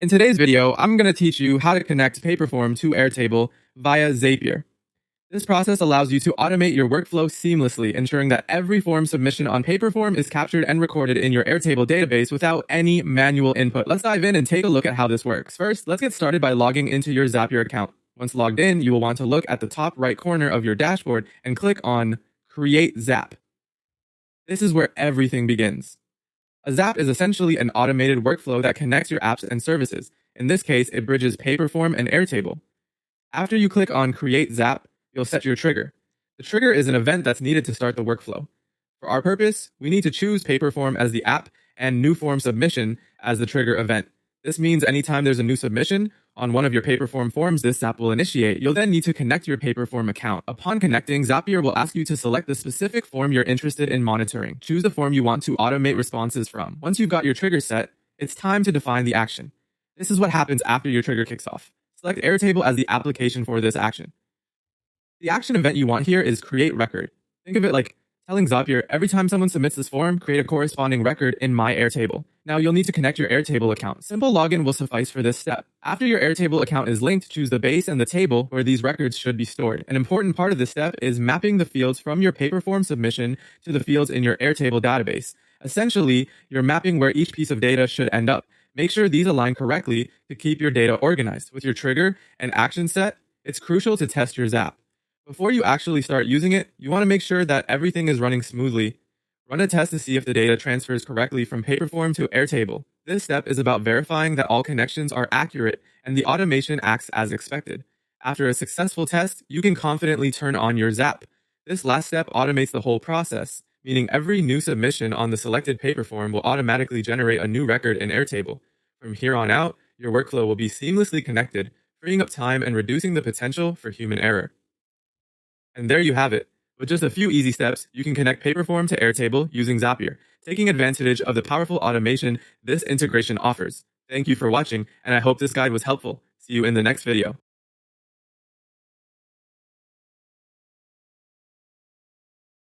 In today's video, I'm going to teach you how to connect Paperform to Airtable via Zapier. This process allows you to automate your workflow seamlessly, ensuring that every form submission on Paperform is captured and recorded in your Airtable database without any manual input. Let's dive in and take a look at how this works. First, let's get started by logging into your Zapier account. Once logged in, you will want to look at the top right corner of your dashboard and click on Create Zap. This is where everything begins. A Zap is essentially an automated workflow that connects your apps and services. In this case, it bridges Paperform and Airtable. After you click on Create Zap, you'll set your trigger. The trigger is an event that's needed to start the workflow. For our purpose, we need to choose Paperform as the app and new form submission as the trigger event. This means anytime there's a new submission on one of your Paperform forms, this Zap will initiate. You'll then need to connect your Paperform account. Upon connecting, Zapier will ask you to select the specific form you're interested in monitoring. Choose the form you want to automate responses from. Once you've got your trigger set, it's time to define the action. This is what happens after your trigger kicks off. Select Airtable as the application for this action. The action event you want here is Create Record. Think of it like telling Zapier, every time someone submits this form, create a corresponding record in my Airtable. Now you'll need to connect your Airtable account. Simple login will suffice for this step. After your Airtable account is linked, choose the base and the table where these records should be stored. An important part of this step is mapping the fields from your Paperform submission to the fields in your Airtable database. Essentially, you're mapping where each piece of data should end up. Make sure these align correctly to keep your data organized. With your trigger and action set, it's crucial to test your Zap. Before you actually start using it, you want to make sure that everything is running smoothly. Run a test to see if the data transfers correctly from Paperform to Airtable. This step is about verifying that all connections are accurate and the automation acts as expected. After a successful test, you can confidently turn on your Zap. This last step automates the whole process, meaning every new submission on the selected Paperform will automatically generate a new record in Airtable. From here on out, your workflow will be seamlessly connected, freeing up time and reducing the potential for human error. And there you have it. With just a few easy steps, you can connect Paperform to Airtable using Zapier, taking advantage of the powerful automation this integration offers. Thank you for watching, and I hope this guide was helpful. See you in the next video.